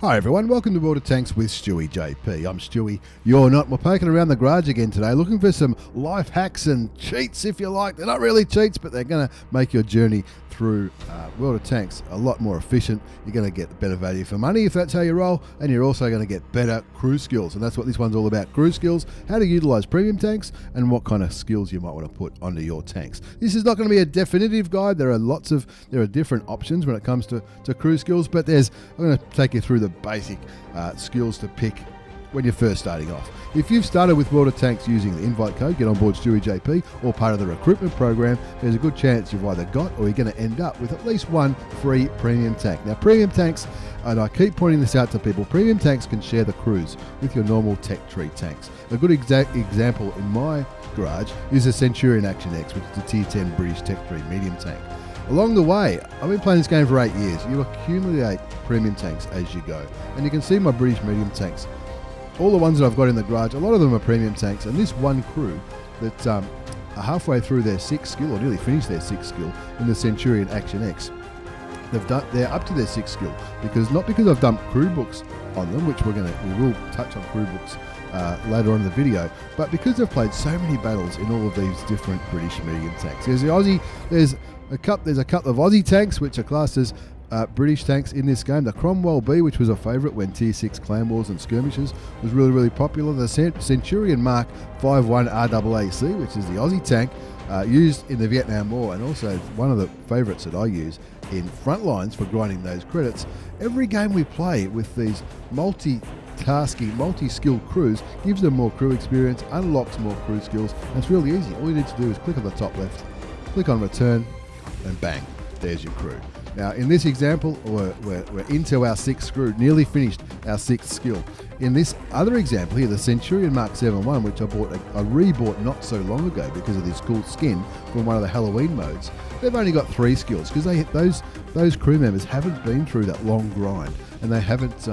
Hi everyone, welcome to World of Tanks with stewiejp. I'm Stewie, you're not. We're poking around the garage again today looking for some life hacks and cheats, if you like. They're not really cheats, but they're going to make your journey through World of Tanks a lot more efficient. You're going to get better value for money if that's how you roll, and you're also going to get better crew skills, and that's what this one's all about. Crew skills, how to utilize premium tanks, and what kind of skills you might want to put onto your tanks. This is not going to be a definitive guide. There are different options when it comes to crew skills, but I'm going to take you through the basic skills to pick when you're first starting off. If you've started with World of Tanks using the invite code GETONBOARDSTEWIEJP or part of the recruitment program, there's a good chance you've either got or you're going to end up with at least one free premium tank. Now, premium tanks, and I keep pointing this out to people, premium tanks can share the crews with your normal tech tree tanks. A good example in my garage is the Centurion Action X, which is the Tier 10 British tech tree medium tank. Along the way, I've been playing this game for 8 years. You accumulate premium tanks as you go. And you can see my British medium tanks. All the ones that I've got in the garage, a lot of them are premium tanks. And this one crew that are halfway through their 6th skill, or nearly finished their 6th skill, in the Centurion Action X, they're up to their 6th skill. Not because I've dumped crew books on them, which we will touch on crew books later on in the video, but because they've played so many battles in all of these different British medium tanks. There's a couple of Aussie tanks which are classed as British tanks in this game. The Cromwell B, which was a favourite when Tier 6 clan wars and skirmishes was really, really popular. The Centurion Mark 51 RAAC, which is the Aussie tank used in the Vietnam War, and also one of the favourites that I use in front lines for grinding those credits. Every game we play with these multi-tasking, multi-skilled crews gives them more crew experience, unlocks more crew skills, and it's really easy. All you need to do is click on the top left, click on return, and bang, there's your crew. Now, in this example, we're into our 6th crew, nearly finished our 6th skill. In this other example here, the Centurion Mark 71, which I rebought not so long ago because of this cool skin from one of the Halloween modes, they've only got 3 skills because those crew members haven't been through that long grind, and they haven't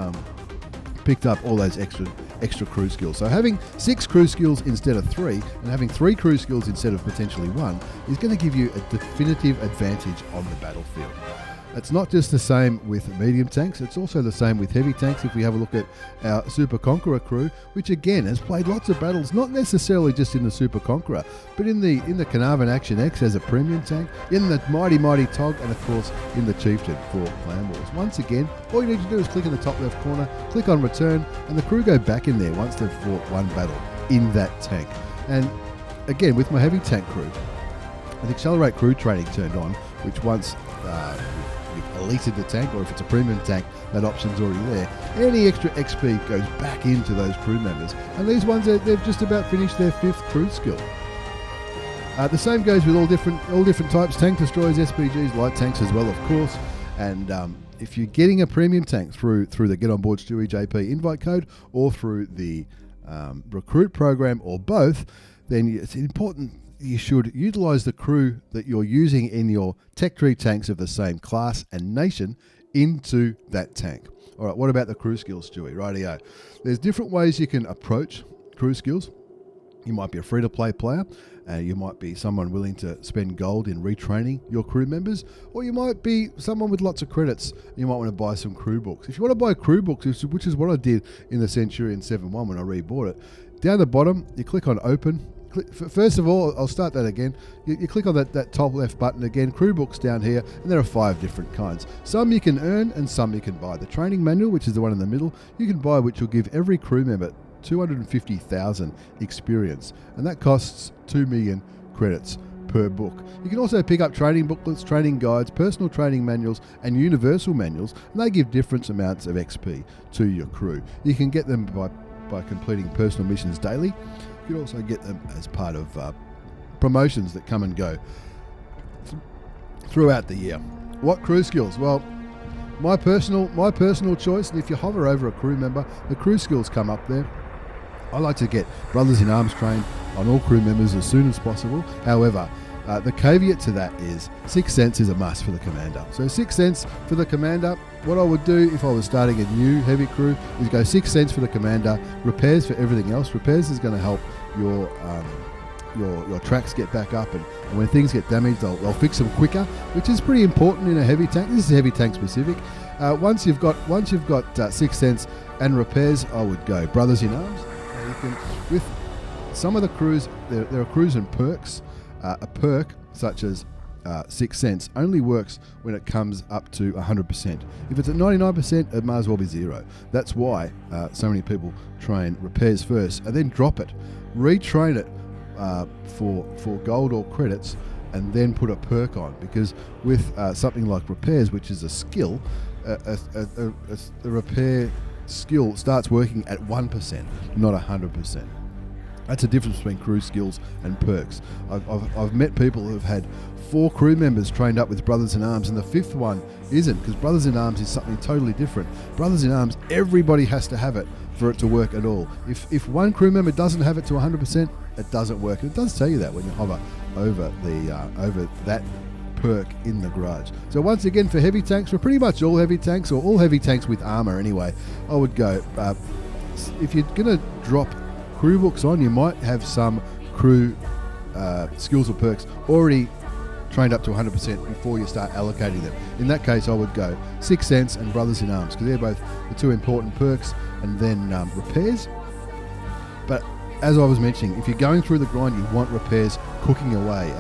picked up all those extra crew skills. So having 6 crew skills instead of 3, and having 3 crew skills instead of potentially 1, is going to give you a definitive advantage on the battlefield. It's not just the same with medium tanks, it's also the same with heavy tanks. If we have a look at our Super Conqueror crew, which again has played lots of battles, not necessarily just in the Super Conqueror, but in the Carnarvon Action X as a premium tank, in the Mighty Tog, and of course in the Chieftain for Clan Wars. Once again, all you need to do is click in the top left corner, click on return, and the crew go back in there once they've fought one battle in that tank. And again, with my heavy tank crew, with Accelerate Crew Training turned on, which once you've elited the tank, or if it's a premium tank, that option's already there. Any extra XP goes back into those crew members. And these ones, they've just about finished their 5th crew skill. The same goes with all different types, tank destroyers, SPGs, light tanks as well, of course. And if you're getting a premium tank through the Get On Board StewiejP invite code, or through the recruit program, or both, then it's important you should utilize the crew that you're using in your tech tree tanks of the same class and nation into that tank. All right, what about the crew skills, Stewie? Rightio. There's different ways you can approach crew skills. You might be a free-to-play player, you might be someone willing to spend gold in retraining your crew members, or you might be someone with lots of credits. You might want to buy some crew books. If you want to buy crew books, which is what I did in the Centurion 7.1 when I rebought it, down the bottom, you click on open. First of all, I'll start that again. You click on that top left button again, crew books down here, and there are 5 different kinds. Some you can earn and some you can buy. The training manual, which is the one in the middle, you can buy, which will give every crew member 250,000 experience, and that costs 2 million credits per book. You can also pick up training booklets, training guides, personal training manuals, and universal manuals, and they give different amounts of XP to your crew. You can get them by completing personal missions daily. You can also get them as part of promotions that come and go throughout the year. What crew skills? Well, my personal choice, and if you hover over a crew member, the crew skills come up there. I like to get Brothers in Arms trained on all crew members as soon as possible. However, the caveat to that is 6 cents is a must for the commander. So 6 cents for the commander. What I would do if I was starting a new heavy crew is go 6 cents for the commander, repairs for everything else. Repairs is going to help your your tracks get back up, and when things get damaged, they'll fix them quicker, which is pretty important in a heavy tank. This is heavy tank specific. Once you've got 6th Sense and repairs, I would go Brothers in Arms. You can, with some of the crews, there are crews and perks. A perk such as 6th Sense only works when it comes up to 100%. If it's at 99%, it might as well be 0. That's why so many people train repairs first and then drop it, retrain it for gold or credits, and then put a perk on. Because with something like repairs, which is a skill, a repair skill starts working at 1%, not 100%. That's the difference between crew skills and perks. I've met people who've had 4 crew members trained up with Brothers in Arms, and the 5th one isn't, because Brothers in Arms is something totally different. Brothers in Arms, everybody has to have it for it to work at all. If one crew member doesn't have it to 100%, it doesn't work. And it does tell you that when you hover over over that perk in the garage. So once again, for heavy tanks, for pretty much all heavy tanks, or all heavy tanks with armor anyway, I would go, if you're going to drop crew books on, you might have some crew skills or perks already trained up to 100% before you start allocating them. In that case, I would go 6th Sense and Brothers in Arms, because they're both the 2 important perks, and then repairs. But as I was mentioning, if you're going through the grind, you want repairs cooking away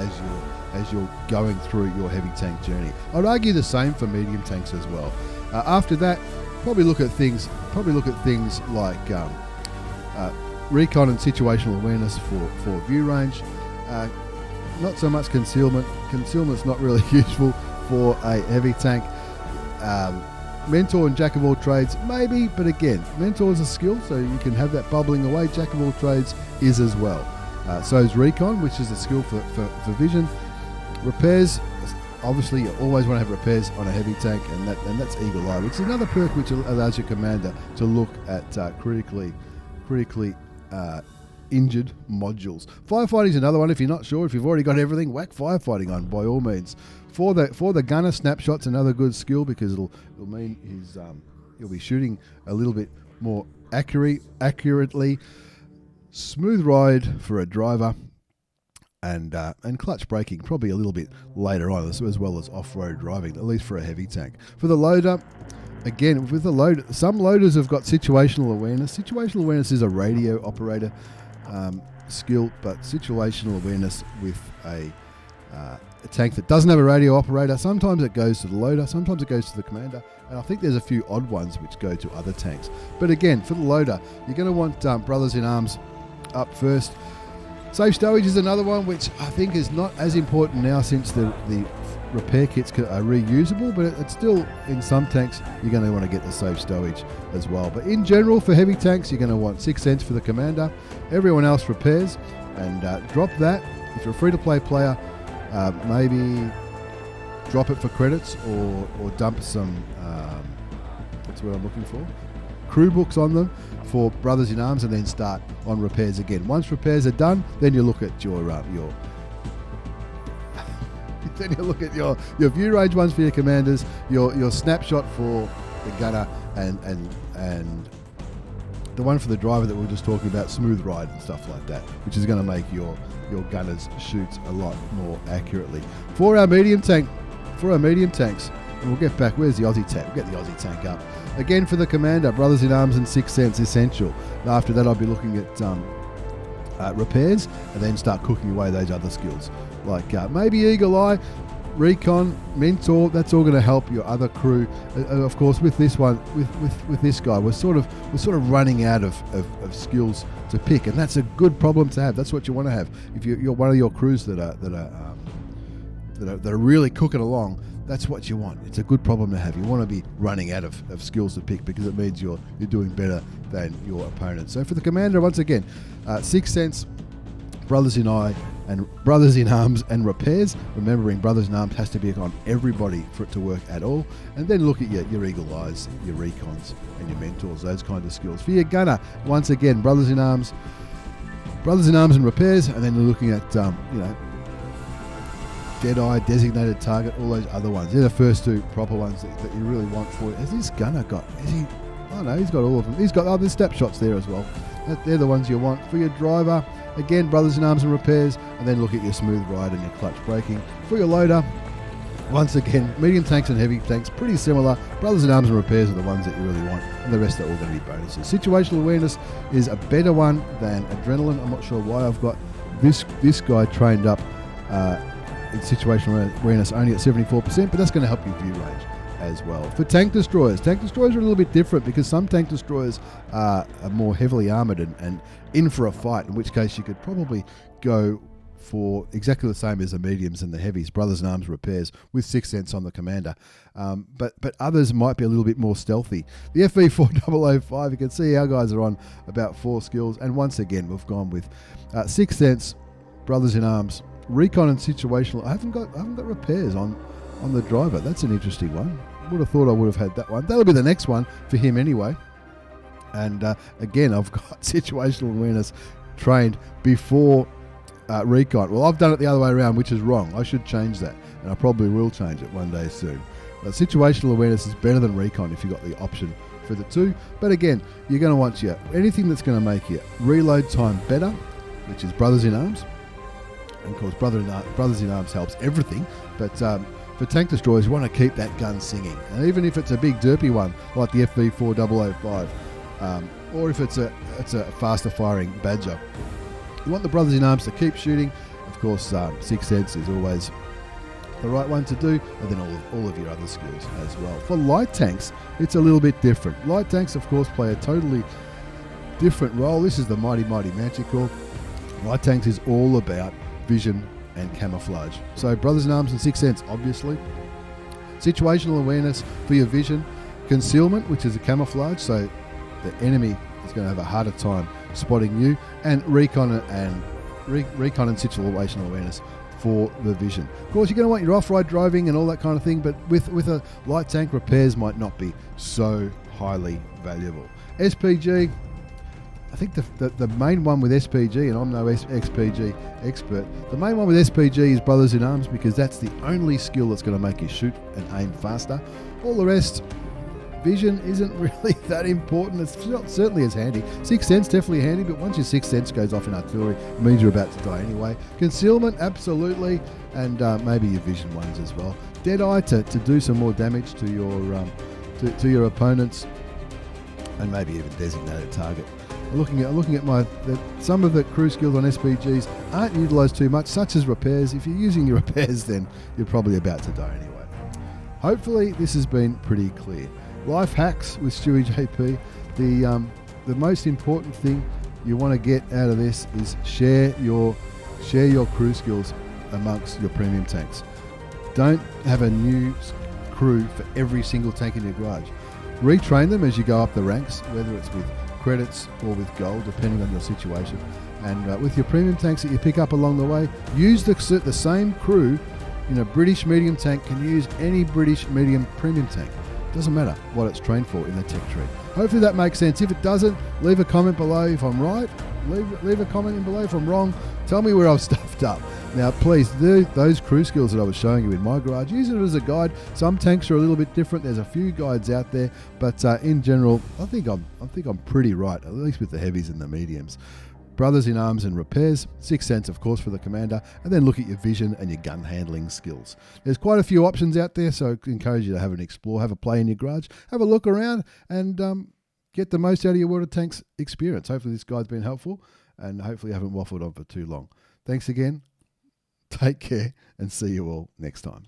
as you're going through your heavy tank journey. I'd argue the same for medium tanks as well. After that, probably look at things like recon and situational awareness for view range. Not so much concealment. Concealment's not really useful for a heavy tank. Mentor and Jack of all trades, maybe, but again, Mentor is a skill, so you can have that bubbling away. Jack of all trades is as well. So is recon, which is a skill for vision. Repairs, obviously you always want to have repairs on a heavy tank, and that's Eagle Eye, which is another perk which allows your commander to look at critically injured modules. Firefighting is another one. If you're not sure, if you've already got everything, whack firefighting on by all means. For the gunner, snapshot's another good skill, because it'll mean he'll be shooting a little bit more accurately. Smooth ride for a driver, and clutch braking probably a little bit later on, as well as off-road driving, at least for a heavy tank. For the loader, again, with the loader, some loaders have got situational awareness. Situational awareness is a radio operator skill, but situational awareness with a tank that doesn't have a radio operator, sometimes it goes to the loader, sometimes it goes to the commander, and I think there's a few odd ones which go to other tanks. But again, for the loader, you're going to want Brothers in Arms up first. Safe stowage is another one which I think is not as important now, since the repair kits are reusable, but it's still, in some tanks, you're going to want to get the safe stowage as well. But in general, for heavy tanks, you're going to want 6th Sense for the commander, everyone else repairs, and drop that. If you're a free-to-play player, maybe drop it for credits, or dump some, what's what I'm looking for? Crew books on them for Brothers in Arms, and then start on repairs again. Once repairs are done, then you look at your then you look at your view range ones for your commanders, your snapshot for the gunner, and the one for the driver that we were just talking about, smooth ride and stuff like that, which is going to make your gunners shoot a lot more accurately. For our medium tanks, and we'll get back, where's the Aussie tank? We'll get the Aussie tank up. Again, for the commander, Brothers in Arms and 6th Sense essential. After that, I'll be looking at repairs, and then start cooking away those other skills, like maybe Eagle Eye, recon, mentor. That's all going to help your other crew. Of course, with this one, with this guy, we're sort of running out of skills to pick, and that's a good problem to have. That's what you want to have. If you're one of your crews that are really cooking along, that's what you want. It's a good problem to have. You want to be running out of skills to pick, because it means you're doing better than your opponent. So for the commander, once again, 6th Sense, Brothers in Arms and repairs. Remembering Brothers in Arms has to be on everybody for it to work at all. And then look at your Eagle Eyes, your recons, and your mentors, those kinds of skills. For your gunner, once again, Brothers in Arms and repairs, and then you're looking at Deadeye, designated target, all those other ones. They're the first 2 proper ones that you really want for it. Has this gunner got? Oh no, he's got all of them. He's got the snapshots there as well. They're the ones you want. For your driver, again, brothers in arms and repairs, and then look at your smooth ride and your clutch braking. For your loader, once again, medium tanks and heavy tanks, pretty similar. Brothers in arms and repairs are the ones that you really want, and the rest are all going to be bonuses. Situational awareness is a better one than adrenaline. I'm not sure why I've got this guy trained up in situational awareness only at 74%, but that's going to help you view range as well. For tank destroyers are a little bit different because some tank destroyers are more heavily armoured and in for a fight, in which case you could probably go for exactly the same as the mediums and the heavies, brothers in arms repairs with 6 cents on the commander. But others might be a little bit more stealthy. The FV4005, you can see our guys are on about 4 skills, and once again we've gone with 6 cents, brothers in arms, recon and situational. I haven't got repairs on the driver. That's an interesting one. Would have thought I would have had that one. That'll be the next one for him anyway. And again, I've got situational awareness trained before recon. Well, I've done it the other way around, which is wrong. I should change that, and I probably will change it one day soon. But situational awareness is better than recon if you've got the option for the two. But again, you're going to want anything that's going to make your reload time better, which is brothers in arms. And of course, brothers in arms helps everything. But for tank destroyers, you want to keep that gun singing. And even if it's a big derpy one, like the FV4005, or if it's a faster firing Badger, you want the brothers in arms to keep shooting. Of course, 6 cents is always the right one to do, and then all of your other skills as well. For light tanks, it's a little bit different. Light tanks, of course, play a totally different role. This is the mighty Manticore. Light tanks is all about vision and camouflage. So brothers in arms and 6 cents, obviously. Situational awareness for your vision. Concealment, which is a camouflage, so the enemy is going to have a harder time spotting you, and recon and situational awareness for the vision. Of course, you're going to want your off-road driving and all that kind of thing, but with a light tank, repairs might not be so highly valuable. SPG, I think the main one with SPG, and I'm no XPG expert, the main one with SPG is brothers in arms, because that's the only skill that's going to make you shoot and aim faster. All the rest, vision isn't really that important. It's not certainly as handy. 6 cents definitely handy, but once your 6 cents goes off in artillery, it means you're about to die anyway. Concealment, absolutely, and maybe your vision ones as well. Deadeye to do some more damage to your opponents, and maybe even designated target. Looking at some of the crew skills on SPGs aren't utilised too much, such as repairs. If you're using your repairs, then you're probably about to die anyway. Hopefully, this has been pretty clear. Life hacks with StewiejP. The most important thing you want to get out of this is share your crew skills amongst your premium tanks. Don't have a new crew for every single tank in your garage. Retrain them as you go up the ranks, whether it's with credits or with gold, depending on your situation. And with your premium tanks that you pick up along the way, use the same crew in a British medium tank. Can use any British medium premium tank. Doesn't matter what it's trained for in the tech tree. Hopefully that makes sense. If it doesn't, leave a comment below if I'm right. Leave a comment in below if I'm wrong. Tell me where I've stuffed up. Now, please, those crew skills that I was showing you in my garage, use it as a guide. Some tanks are a little bit different. There's a few guides out there, but in general, I think I'm pretty right, at least with the heavies and the mediums. Brothers in arms and repairs, 6 cents, of course, for the commander, and then look at your vision and your gun handling skills. There's quite a few options out there, so I encourage you to have an explore, have a play in your garage, have a look around, and get the most out of your World of Tanks experience. Hopefully this guide's been helpful, and hopefully I haven't waffled on for too long. Thanks again, take care, and see you all next time.